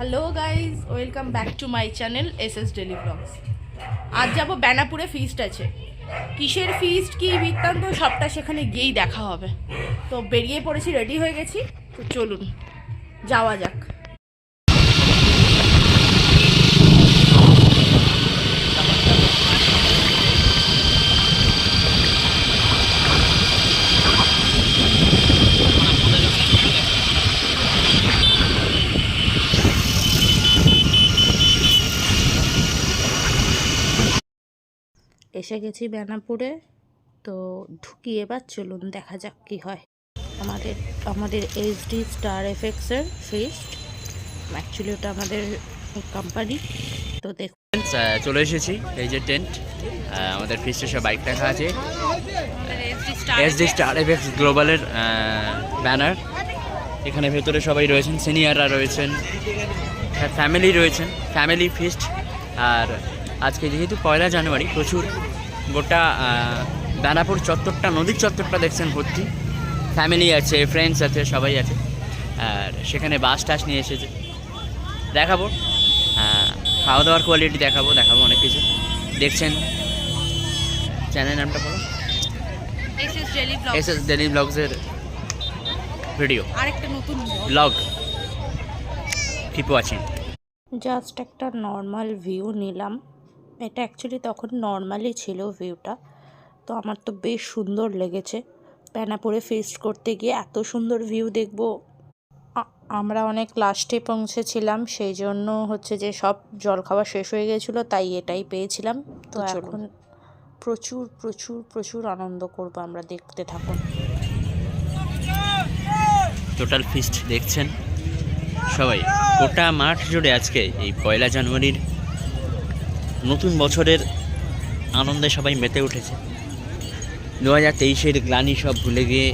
Hello guys, welcome back to my channel SS daily vlogs. আজ যাবো বেনাপুরে, feast আছে। কিসের ফিস্ট, কি বৃত্তান্ত, সবটা সেখানে গিয়েই দেখা হবে। তো বেরিয়ে পড়েছি, রেডি হয়ে গেছি, তো চলুন যাওয়া যাক। এসে গেছি বেনাপুরে, তো ঢুকি এবার, চলুন দেখা যাক কি হয়। আমাদের এইচডি স্টার এফেক্টসের ফিস্ট, অ্যাকচুয়ালি ওটা আমাদের কোম্পানি। তো দেখুন চলে এসেছি, এই যে টেন্ট, আমাদের ফিস্টের সব বাইক রাখা আছে। এসডি স্টার এফেক্টস গ্লোবালের ব্যানার। এখানে ভেতরে সবাই রয়েছেন, সিনিয়ররা রয়েছেন, ফ্যামিলি রয়েছেন, ফ্যামিলি ফিস্ট। আর আজকে যেহেতু 1 জানুয়ারি, প্রচুর গোটা বেনাপুর চত্বরটা, নদীর চত্বরটা দেখছেন ভর্তি, ফ্যামিলি আছে, ফ্রেন্ডস আছে, সবাই আছে। আর সেখানে বাস টাস নিয়ে এসেছে, দেখাবো খাওয়া দাওয়ার কোয়ালিটি, দেখাবো অনেক কিছু। দেখছেন, চ্যানেল নামটা বলো, এসএস ডেলি ব্লগসের ভিডিও, আরেকটা নতুন ব্লগ, কিপ ওয়াচিং। জাস্ট একটা নর্মাল ভিউ নিলাম। এটা অ্যাকচুয়ালি তখন নর্মালই ছিল ভিউটা, তো আমার তো বেশ সুন্দর লেগেছে। বেনাপুরে ফিস্ট করতে গিয়ে এত সুন্দর ভিউ দেখবো। আমরা অনেক লাস্টে পৌঁছেছিলাম, সেই জন্য হচ্ছে যে সব জল খাওয়া শেষ হয়ে গেছিলো, তাই এটাই পেয়েছিলাম। তো এখন প্রচুর প্রচুর প্রচুর আনন্দ করবো আমরা, দেখতে থাকুন। টোটাল ফিস্ট দেখছেন সবাই, গোটা মাঠ জুড়ে আজকে এই 1 জানুয়ারির নতুন বছরের আনন্দে সবাই মেতে উঠেছে। 2023-এর গ্লানি সব ভুলে গিয়ে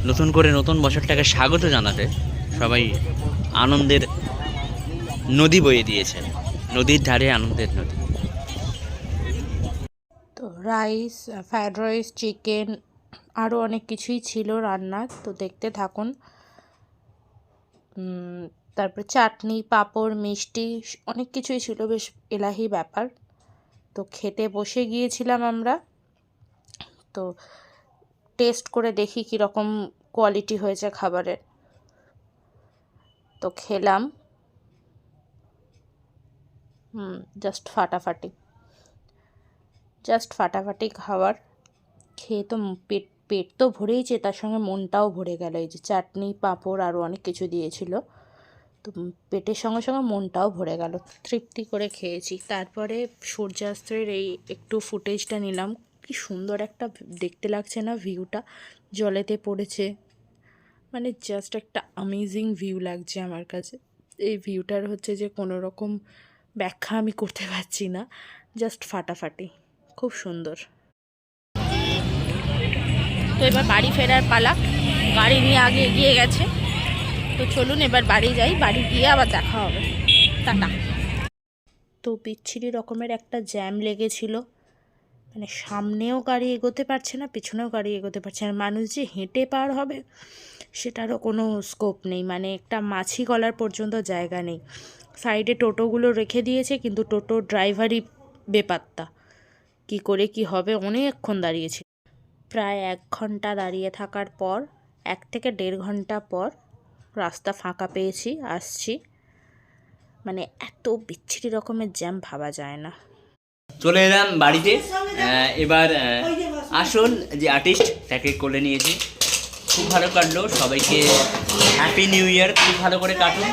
নতুন করে নতুন বছরটাকে স্বাগত জানাতে সবাই আনন্দের নদী বয়ে দিয়েছেন, নদীর ধারে আনন্দের নদী। তো রাইস, ফ্রায়েড রাইস, চিকেন, আরও অনেক কিছুই ছিল রান্নার, তো দেখতে থাকুন। তারপর চাটনি, পাঁপড়, মিষ্টি, অনেক কিছুই ছিল, বেশ এলাহি ব্যাপার। তো খেতে বসে গিয়েছিলাম আমরা, তো টেস্ট করে দেখি কীরকম কোয়ালিটি হয়েছে খাবারের। তো খেলাম, জাস্ট ফাটাফাটি খাবার। খেয়ে তো পেট তো ভরেইছে, তার সঙ্গে মনটাও ভরে গেল। এই যে চাটনি, পাঁপড়, আরও অনেক কিছু দিয়েছিল, তো পেটের সঙ্গে সঙ্গে মনটাও ভরে গেল, তৃপ্তি করে খেয়েছি। তারপরে সূর্যাস্তের এই একটু ফুটেজটা নিলাম। কি সুন্দর একটা দেখতে লাগছে না ভিউটা, জলেতে পড়েছে, মানে জাস্ট একটা অ্যামেজিং ভিউ লাগছে আমার কাছে। এই ভিউটার হচ্ছে যে কোনো রকম ব্যাখ্যা আমি করতে পারছি না, জাস্ট ফাটাফাটি, খুব সুন্দর। তো এবার বাড়ি ফেরার পালা, গাড়ি নিয়ে আগে এগিয়ে গেছে, তো চলুন এবার বাড়ি যাই, বাড়ি গিয়ে আবার দেখা হবে, টাটা। তো বিচ্ছিরি রকমের একটা জ্যাম লেগেছিল, মানে সামনেও গাড়ি এগোতে পারছে না, পিছনেও গাড়ি এগোতে পারছে না। মানুষ যে হেঁটে পার হবে সেটারও কোনো স্কোপ নেই, মানে একটা মাছি গলার পর্যন্ত জায়গা নেই। সাইডে টোটোগুলো রেখে দিয়েছে, কিন্তু টোটো ড্রাইভারই বেপাত্তা, কি করে কি হবে, অনেকক্ষণ দাঁড়িয়েছে। প্রায় 1 ঘন্টা দাঁড়িয়ে থাকার পর, 1 থেকে 1.5 ঘন্টা পর রাস্তা ফাঁকা পেয়েছি, আসছি। মানে এত বিচ্ছিরি রকমের জ্যাম ভাবা যায় না। চলে এলাম বাড়িতে। এবার আসুন, যে আর্টিস্ট তাকে কোলে নিয়েছি, খুব ভালো কাটলো। সবাইকে হ্যাপি নিউ ইয়ার, খুব ভালো করে কাটুন।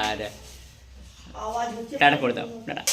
আর টাটা করে দাও, টাটা।